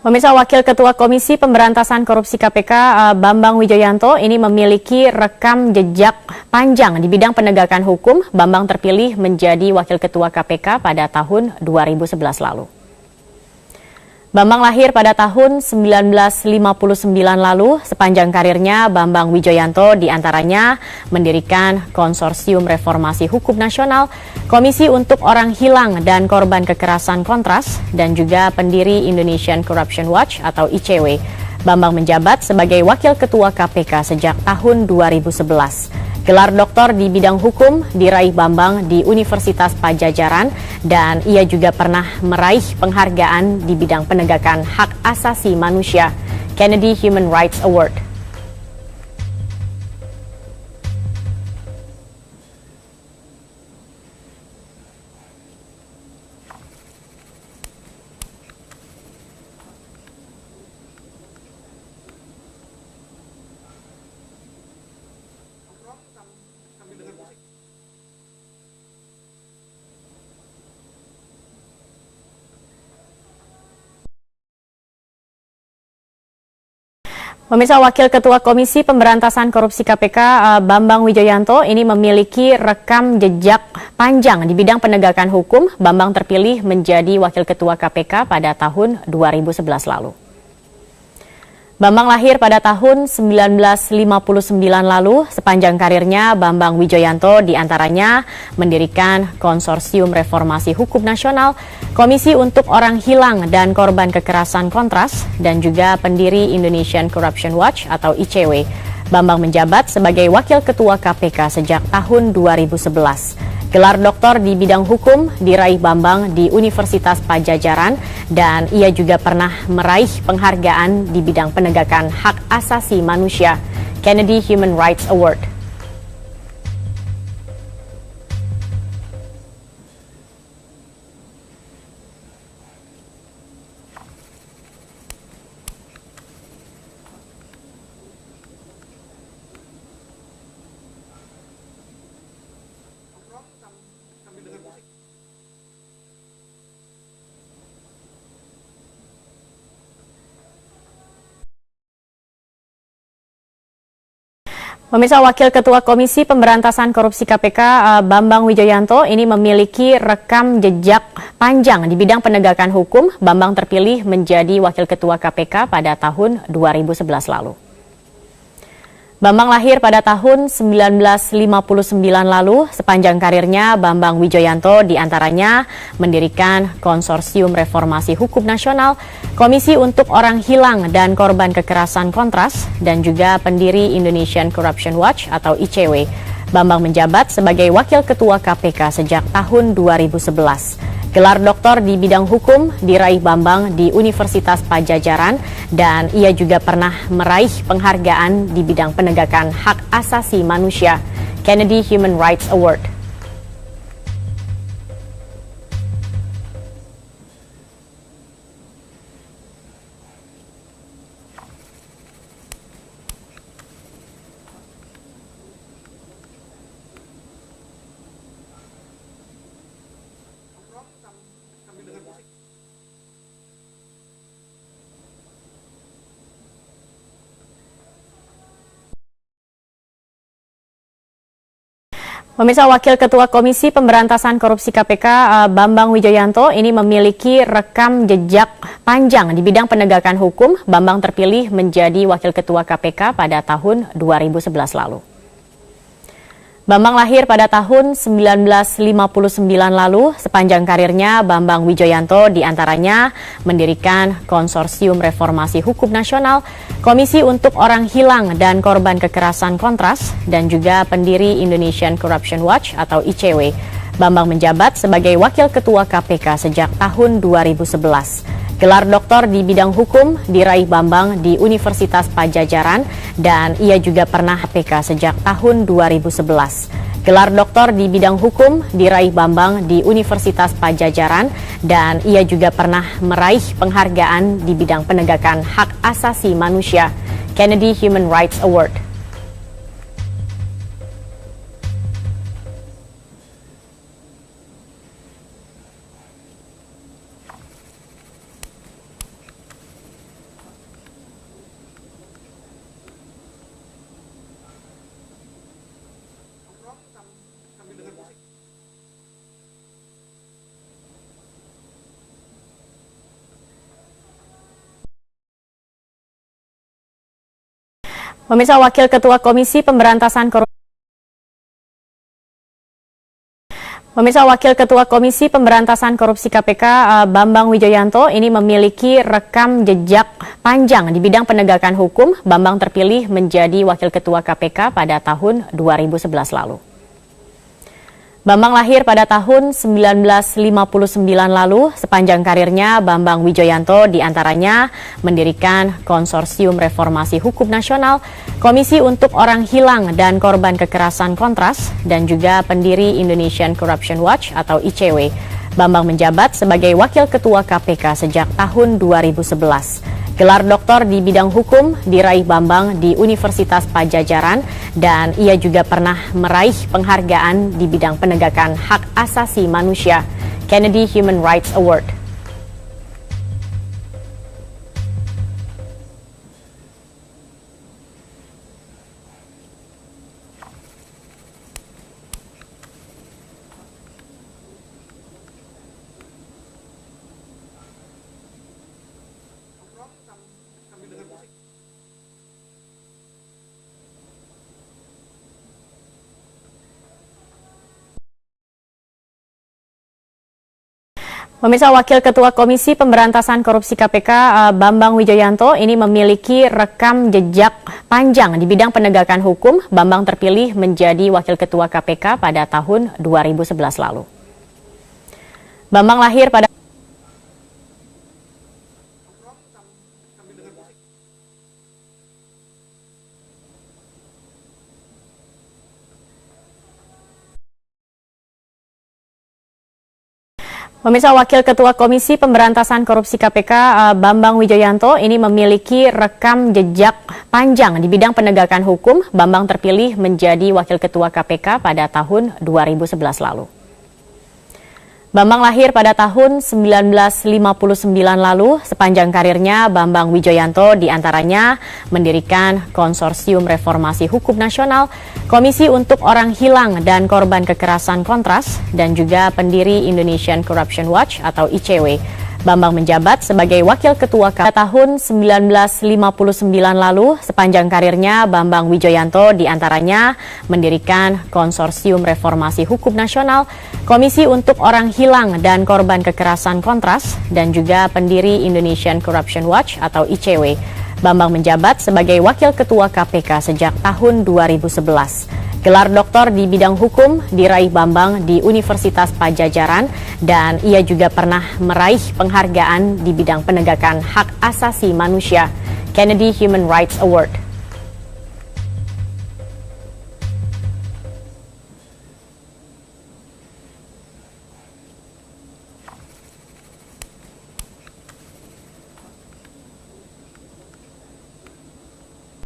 Pemirsa, Wakil Ketua Komisi Pemberantasan Korupsi KPK Bambang Wijoyanto ini memiliki rekam jejak panjang di bidang penegakan hukum. Bambang terpilih menjadi Wakil Ketua KPK pada tahun 2011 lalu. Bambang lahir pada tahun 1959 lalu. Sepanjang karirnya, Bambang Wijoyanto diantaranya mendirikan Konsorsium Reformasi Hukum Nasional, Komisi untuk Orang Hilang dan Korban Kekerasan Kontras, dan juga pendiri Indonesian Corruption Watch atau ICW. Bambang menjabat sebagai Wakil Ketua KPK sejak tahun 2011. Gelar doktor di bidang hukum diraih Bambang di Universitas Padjadjaran dan ia juga pernah meraih penghargaan di bidang penegakan hak asasi manusia, Kennedy Human Rights Award. Pemirsa, Wakil Ketua Komisi Pemberantasan Korupsi KPK Bambang Wijoyanto ini memiliki rekam jejak panjang di bidang penegakan hukum. Bambang terpilih menjadi Wakil Ketua KPK pada tahun 2011 lalu. Bambang lahir pada tahun 1959 lalu. Sepanjang karirnya, Bambang Wijoyanto diantaranya mendirikan Konsorsium Reformasi Hukum Nasional, Komisi untuk Orang Hilang dan Korban Kekerasan Kontras, dan juga pendiri Indonesian Corruption Watch atau ICW. Bambang menjabat sebagai Wakil Ketua KPK sejak tahun 2011. Gelar doktor di bidang hukum diraih Bambang di Universitas Padjadjaran dan ia juga pernah meraih penghargaan di bidang penegakan hak asasi manusia, Kennedy Human Rights Award. Pemirsa, Wakil Ketua Komisi Pemberantasan Korupsi KPK Bambang Wijoyanto ini memiliki rekam jejak panjang di bidang penegakan hukum. Bambang terpilih menjadi Wakil Ketua KPK pada tahun 2011 lalu. Bambang lahir pada tahun 1959 lalu. Sepanjang karirnya, Bambang Wijoyanto diantaranya mendirikan Konsorsium Reformasi Hukum Nasional, Komisi untuk Orang Hilang dan Korban Kekerasan Kontras, dan juga pendiri Indonesian Corruption Watch atau ICW. Bambang menjabat sebagai Wakil Ketua KPK sejak tahun 2011. Gelar doktor di bidang hukum diraih Bambang di Universitas Padjadjaran dan ia juga pernah meraih penghargaan di bidang penegakan hak asasi manusia, Kennedy Human Rights Award. Pemirsa, Wakil Ketua Komisi Pemberantasan Korupsi KPK Bambang Wijoyanto ini memiliki rekam jejak panjang di bidang penegakan hukum. Bambang terpilih menjadi Wakil Ketua KPK pada tahun 2011 lalu. Bambang lahir pada tahun 1959 lalu. Sepanjang karirnya, Bambang Wijoyanto diantaranya mendirikan Konsorsium Reformasi Hukum Nasional, Komisi untuk Orang Hilang dan Korban Kekerasan Kontras, dan juga pendiri Indonesian Corruption Watch atau ICW. Bambang menjabat sebagai Wakil Ketua KPK sejak tahun 2011. Gelar doktor di bidang hukum diraih Bambang di Universitas Padjadjaran dan ia juga pernah KPK sejak tahun 2011. Gelar doktor di bidang hukum diraih Bambang di Universitas Padjadjaran dan ia juga pernah meraih penghargaan di bidang penegakan hak asasi manusia, Kennedy Human Rights Award. Pemirsa, Wakil Ketua Komisi Pemberantasan Korupsi KPK Bambang Wijoyanto ini memiliki rekam jejak panjang di bidang penegakan hukum. Bambang terpilih menjadi Wakil Ketua KPK pada tahun 2011 lalu. Bambang lahir pada tahun 1959 lalu. Sepanjang karirnya, Bambang Wijoyanto diantaranya mendirikan Konsorsium Reformasi Hukum Nasional, Komisi untuk Orang Hilang dan Korban Kekerasan Kontras, dan juga pendiri Indonesian Corruption Watch atau ICW. Bambang menjabat sebagai Wakil Ketua KPK sejak tahun 2011. Gelar doktor di bidang hukum diraih Bambang di Universitas Padjadjaran dan ia juga pernah meraih penghargaan di bidang penegakan hak asasi manusia, Kennedy Human Rights Award. Pemirsa, Wakil Ketua Komisi Pemberantasan Korupsi KPK Bambang Wijoyanto ini memiliki rekam jejak panjang di bidang penegakan hukum. Bambang terpilih menjadi Wakil Ketua KPK pada tahun 2011 lalu. Bambang lahir pada Pemirsa, Wakil Ketua Komisi Pemberantasan Korupsi KPK Bambang Wijoyanto ini memiliki rekam jejak panjang di bidang penegakan hukum. Bambang terpilih menjadi Wakil Ketua KPK pada tahun 2011 lalu. Bambang lahir pada tahun 1959 lalu. Sepanjang karirnya, Bambang Wijoyanto diantaranya mendirikan Konsorsium Reformasi Hukum Nasional, Komisi untuk Orang Hilang dan Korban Kekerasan Kontras, dan juga pendiri Indonesian Corruption Watch atau ICW. Bambang menjabat sebagai Wakil Ketua KPK tahun 1959 lalu. Sepanjang karirnya, Bambang Wijoyanto diantaranya mendirikan Konsorsium Reformasi Hukum Nasional, Komisi untuk Orang Hilang dan Korban Kekerasan Kontras, dan juga pendiri Indonesian Corruption Watch atau ICW. Bambang menjabat sebagai Wakil Ketua KPK sejak tahun 2011. Gelar doktor di bidang hukum diraih Bambang di Universitas Padjadjaran dan ia juga pernah meraih penghargaan di bidang penegakan hak asasi manusia, Kennedy Human Rights Award.